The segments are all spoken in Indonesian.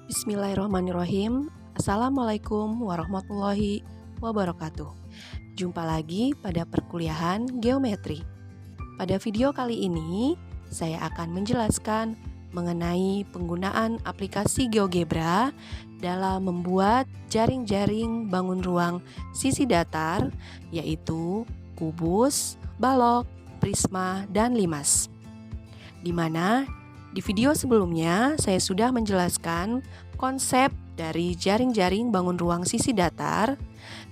Bismillahirrahmanirrahim. Assalamualaikum warahmatullahi wabarakatuh. Jumpa lagi pada perkuliahan geometri. Pada video kali ini, saya akan menjelaskan mengenai penggunaan aplikasi GeoGebra dalam membuat jaring-jaring bangun ruang sisi datar, yaitu kubus, balok, prisma, dan limas. Di mana di video sebelumnya, saya sudah menjelaskan konsep dari jaring-jaring bangun ruang sisi datar,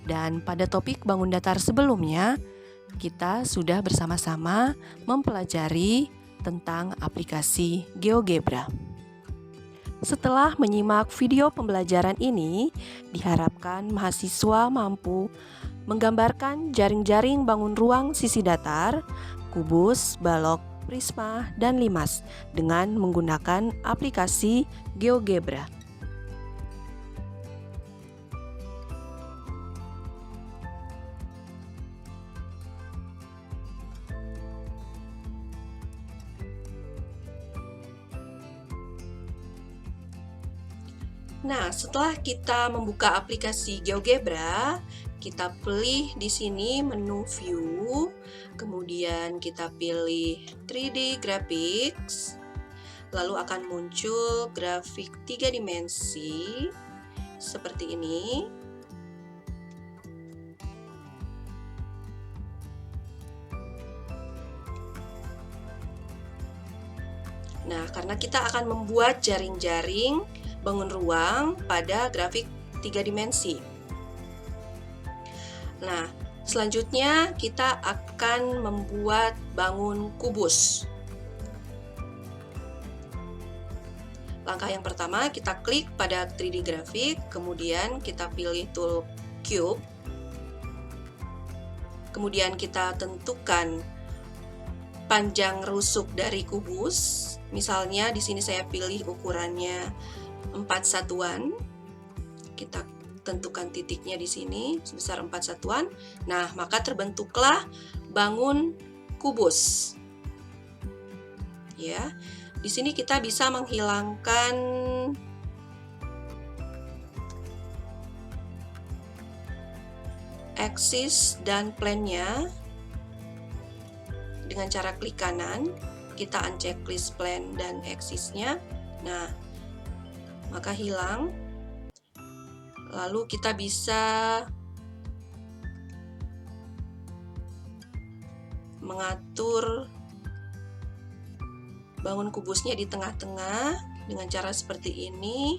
dan pada topik bangun datar sebelumnya, kita sudah bersama-sama mempelajari tentang aplikasi GeoGebra. Setelah menyimak video pembelajaran ini, diharapkan mahasiswa mampu menggambarkan jaring-jaring bangun ruang sisi datar, kubus, balok, prisma, dan limas dengan menggunakan aplikasi GeoGebra. Nah, setelah kita membuka aplikasi GeoGebra, kita pilih di sini menu View, kemudian kita pilih 3D Graphics, lalu akan muncul grafik 3 dimensi seperti ini. Nah, karena kita akan membuat jaring-jaring bangun ruang pada grafik 3 dimensi. Nah, selanjutnya kita akan membuat bangun kubus. Langkah yang pertama, kita klik pada 3D grafik, kemudian kita pilih tool cube. Kemudian kita tentukan panjang rusuk dari kubus. Misalnya di sini saya pilih ukurannya 4 satuan. Kita tentukan titiknya di sini sebesar 4 satuan. Nah, maka terbentuklah bangun kubus. Ya. Di sini kita bisa menghilangkan aksis dan plane-nya dengan cara klik kanan. Kita uncheck list plane dan aksisnya. Nah, maka hilang. Lalu kita bisa mengatur bangun kubusnya di tengah-tengah dengan cara seperti ini.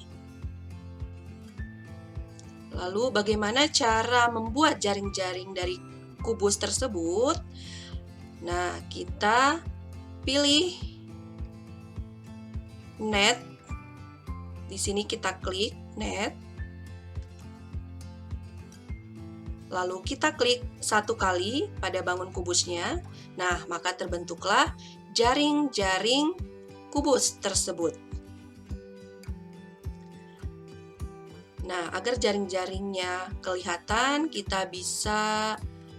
Lalu bagaimana cara membuat jaring-jaring dari kubus tersebut? Nah, kita pilih net. Di sini kita klik net. Lalu kita klik satu kali pada bangun kubusnya. Nah, maka terbentuklah jaring-jaring kubus tersebut. Nah, agar jaring-jaringnya kelihatan, kita bisa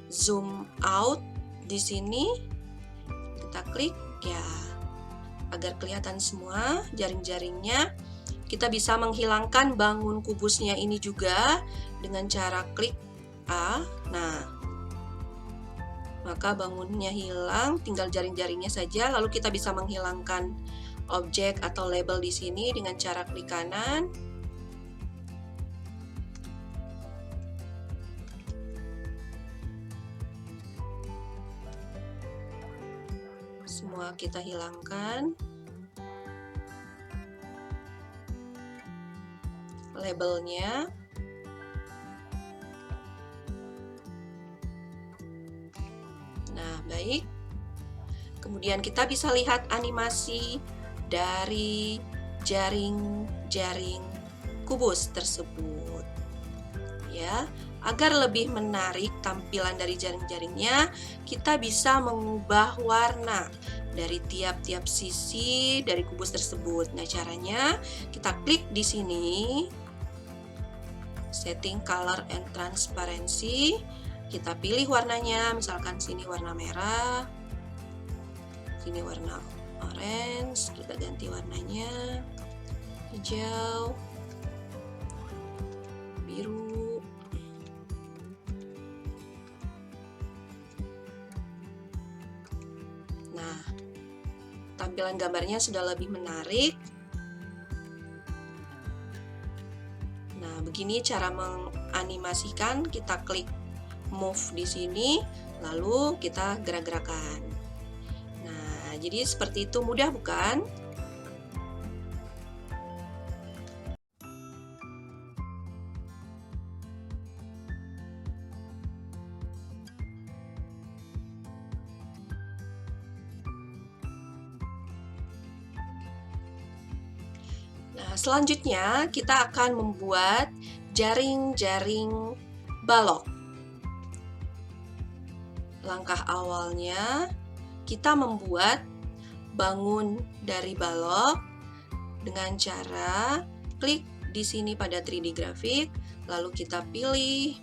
zoom out di sini. Kita klik ya, agar kelihatan semua jaring-jaringnya. Kita bisa menghilangkan bangun kubusnya ini juga dengan cara klik A. Nah, maka bangunnya hilang, tinggal jaring-jaringnya saja. Lalu kita bisa menghilangkan objek atau label di sini dengan cara klik kanan. Semua kita hilangkan. Labelnya. Nah, baik. Kemudian kita bisa lihat animasi dari jaring-jaring kubus tersebut. Ya, agar lebih menarik tampilan dari jaring-jaringnya, kita bisa mengubah warna dari tiap-tiap sisi dari kubus tersebut. Nah, caranya kita klik di sini, setting color and transparency. Kita pilih warnanya, misalkan sini warna merah, sini warna orange, kita ganti warnanya hijau. biru. Nah, tampilan gambarnya sudah lebih menarik. Nah, begini cara menganimasikan. Kita klik move di sini, lalu kita gerak-gerakan. Nah, jadi seperti itu, mudah bukan? Nah, selanjutnya kita akan membuat jaring-jaring balok. Langkah awalnya kita membuat bangun dari balok dengan cara klik di sini pada 3D grafik, lalu kita pilih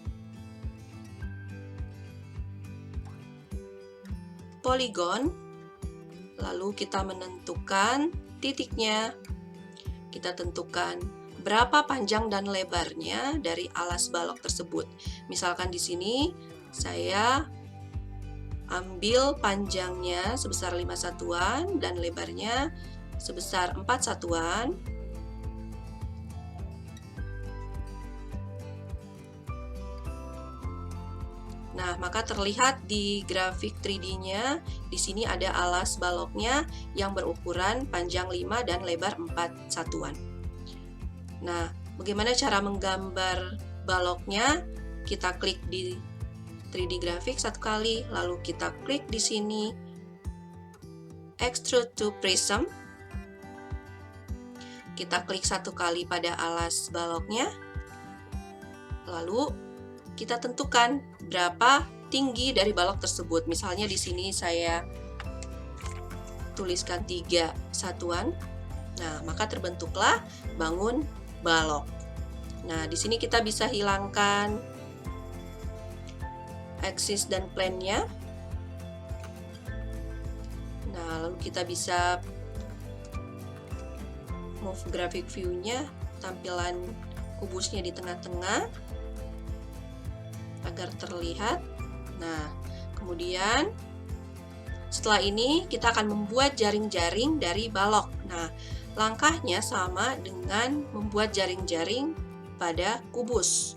polygon, lalu kita menentukan titiknya. Kita tentukan berapa panjang dan lebarnya dari alas balok tersebut. Misalkan di sini saya ambil panjangnya sebesar 5 satuan dan lebarnya sebesar 4 satuan. Nah, maka terlihat di grafik 3D-nya, di sini ada alas baloknya yang berukuran panjang 5 dan lebar 4 satuan. Nah, bagaimana cara menggambar baloknya? Kita klik di 3D grafik satu kali, lalu kita klik di sini Extrude to Prism. Kita klik satu kali pada alas baloknya, lalu kita tentukan berapa tinggi dari balok tersebut. Misalnya di sini saya tuliskan 3 satuan. Nah, maka terbentuklah bangun balok. Nah, di sini kita bisa hilangkan axis dan plane-nya. Nah, lalu kita bisa move graphic view-nya, tampilan kubusnya di tengah-tengah agar terlihat. Nah, kemudian setelah ini kita akan membuat jaring-jaring dari balok. Nah, langkahnya sama dengan membuat jaring-jaring pada kubus,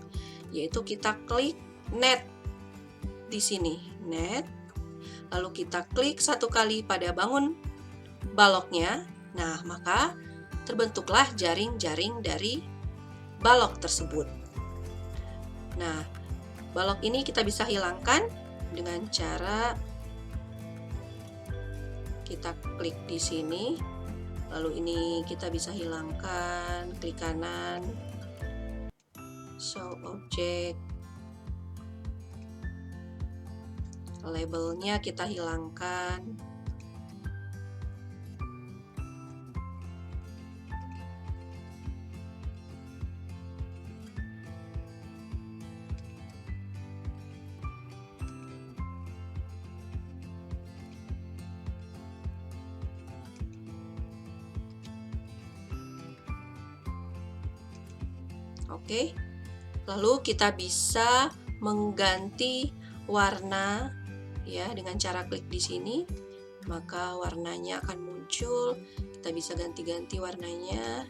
yaitu kita klik net di sini, net, lalu kita klik satu kali pada bangun baloknya. Nah, maka terbentuklah jaring-jaring dari balok tersebut. Nah, balok ini kita bisa hilangkan dengan cara kita klik di sini, lalu ini kita bisa hilangkan, klik kanan, show object, labelnya kita hilangkan. Oke, lalu kita bisa mengganti warna ya dengan cara klik di sini, maka warnanya akan muncul. Kita bisa ganti-ganti warnanya.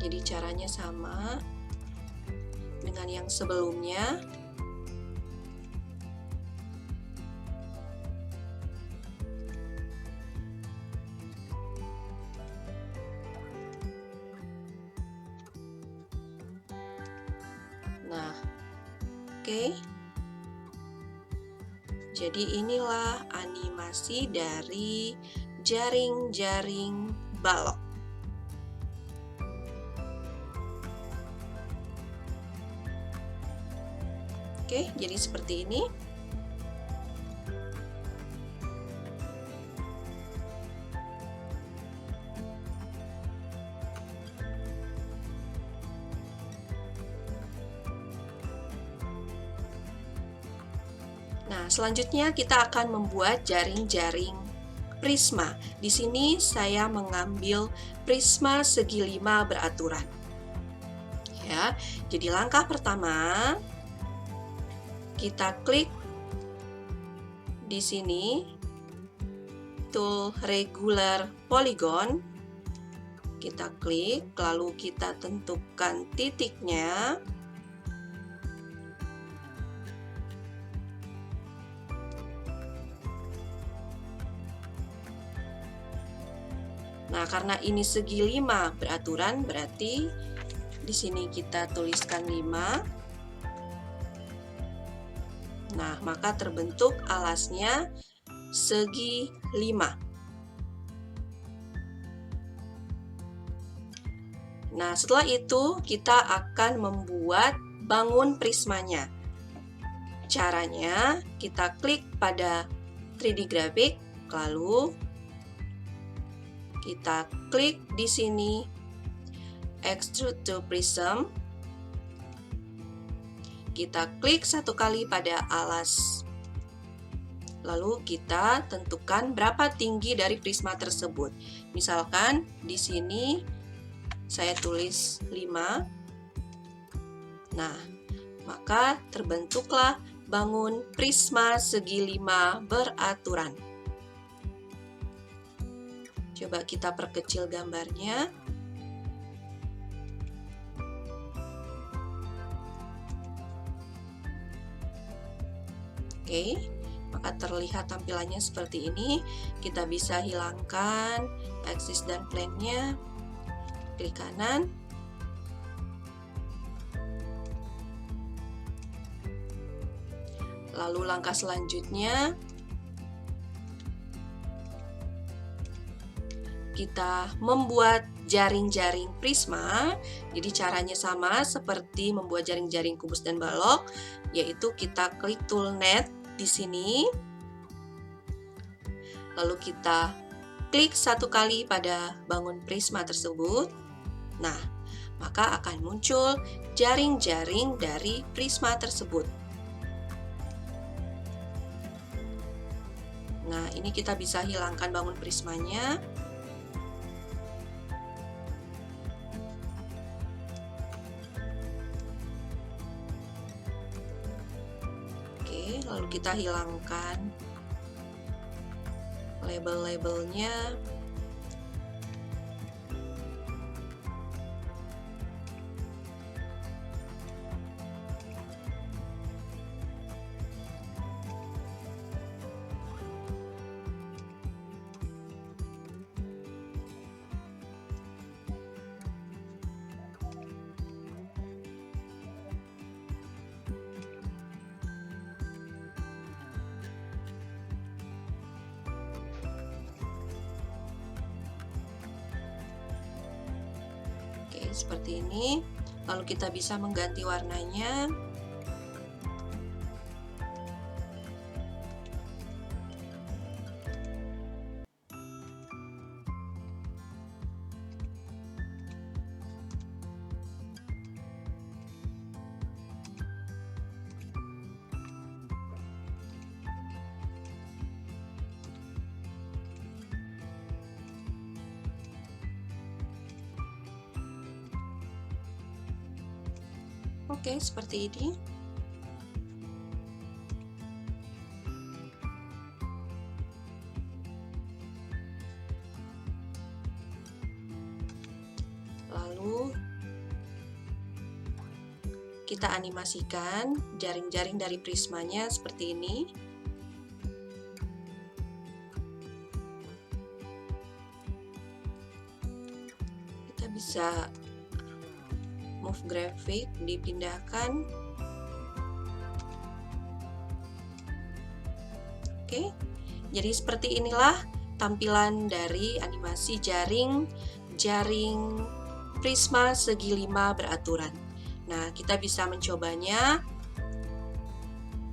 Jadi caranya sama dengan yang sebelumnya. Nah, oke. Jadi inilah animasi dari jaring-jaring balok. Oke, jadi seperti ini. Nah, selanjutnya kita akan membuat jaring-jaring prisma. Di sini saya mengambil prisma segi 5 beraturan. Ya, jadi langkah pertama kita klik di sini tool regular polygon. Kita klik, lalu kita tentukan titiknya. Nah, karena ini segi 5 beraturan, berarti di sini kita tuliskan 5. Nah, maka terbentuk alasnya segi 5. Nah, setelah itu kita akan membuat bangun prismanya. Caranya, kita klik pada 3D Graphic, lalu kita klik di sini Extrude to Prism. Kita klik satu kali pada alas. Lalu kita tentukan berapa tinggi dari prisma tersebut. Misalkan di sini saya tulis 5. Nah, maka terbentuklah bangun prisma segi 5 beraturan. Coba kita perkecil gambarnya. Oke, maka terlihat tampilannya seperti ini. Kita bisa hilangkan axis dan plane-nya. Klik kanan. Lalu langkah selanjutnya, kita membuat jaring-jaring prisma. Jadi caranya sama seperti membuat jaring-jaring kubus dan balok, yaitu kita klik tool net di sini. Lalu kita klik satu kali pada bangun prisma tersebut. Nah, maka akan muncul jaring-jaring dari prisma tersebut. Nah, ini kita bisa hilangkan bangun prismanya. Oke, lalu kita hilangkan label-labelnya. Seperti ini, lalu kita bisa mengganti warnanya. Oke, seperti ini. Lalu kita animasikan jaring-jaring dari prismanya seperti ini. Kita bisa move graphic, dipindahkan. Oke, jadi seperti inilah tampilan dari animasi jaring prisma segi 5 beraturan. Nah, kita bisa mencobanya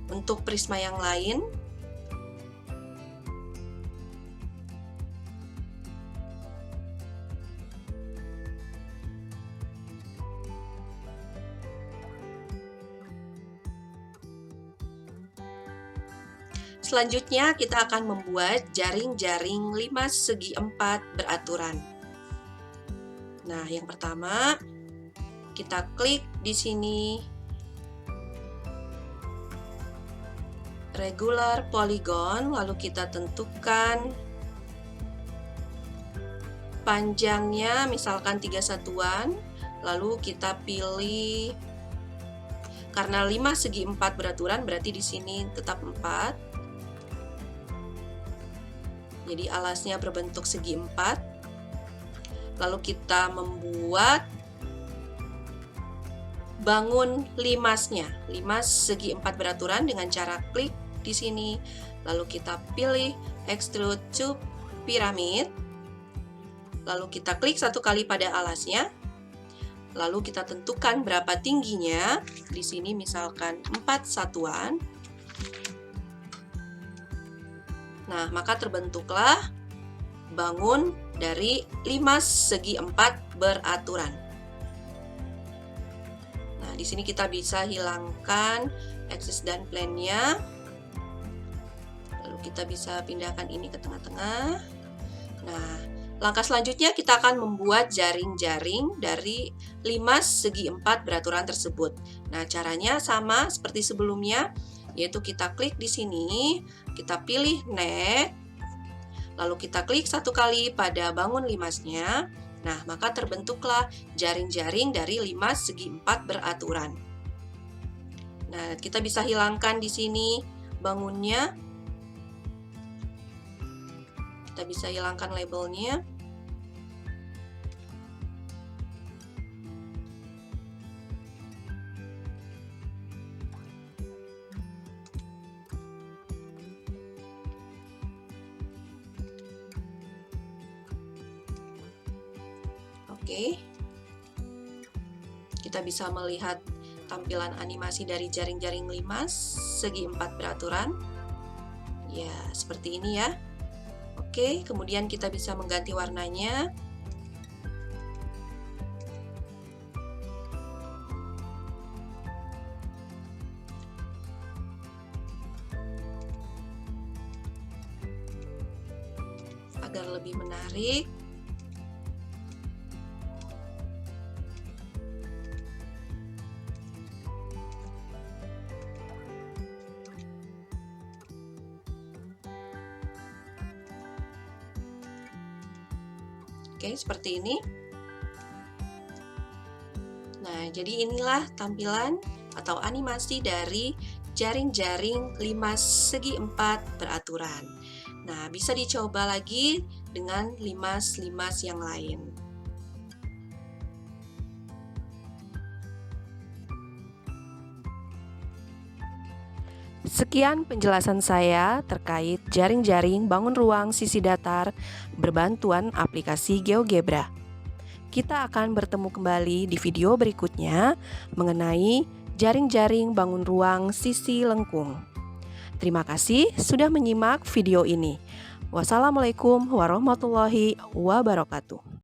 untuk prisma yang lain. Selanjutnya kita akan membuat jaring-jaring 5 segi 4 beraturan. Nah, yang pertama kita klik di sini regular polygon, lalu kita tentukan panjangnya misalkan 3 satuan, lalu kita pilih, karena 5 segi 4 beraturan berarti di sini tetap 4. Jadi alasnya berbentuk segi 4. Lalu kita membuat bangun limasnya, 5 segi 4 beraturan dengan cara klik di sini. Lalu kita pilih extrude to pyramid. Lalu kita klik satu kali pada alasnya. Lalu kita tentukan berapa tingginya. Di sini misalkan 4 satuan. Nah, maka terbentuklah bangun dari 5 segi 4 beraturan. Nah, di sini kita bisa hilangkan axis dan plane-nya. Lalu kita bisa pindahkan ini ke tengah-tengah. Nah, langkah selanjutnya kita akan membuat jaring-jaring dari 5 segi 4 beraturan tersebut. Nah, caranya sama seperti sebelumnya, yaitu kita klik di sini, kita pilih net, lalu kita klik satu kali pada bangun limasnya. Nah, maka terbentuklah jaring-jaring dari 5 segi 4 beraturan. Nah, kita bisa hilangkan di sini bangunnya. Kita bisa hilangkan labelnya. Oke, kita bisa melihat tampilan animasi dari jaring-jaring 5 segi 4 beraturan. Ya, seperti ini ya. Oke, kemudian kita bisa mengganti warnanya. Agar lebih menarik. Oke, seperti ini. Nah, jadi inilah tampilan atau animasi dari jaring-jaring 5 segi 4 beraturan. Nah, bisa dicoba lagi dengan limas-limas yang lain. Sekian penjelasan saya terkait jaring-jaring bangun ruang sisi datar berbantuan aplikasi GeoGebra. Kita akan bertemu kembali di video berikutnya mengenai jaring-jaring bangun ruang sisi lengkung. Terima kasih sudah menyimak video ini. Wassalamualaikum warahmatullahi wabarakatuh.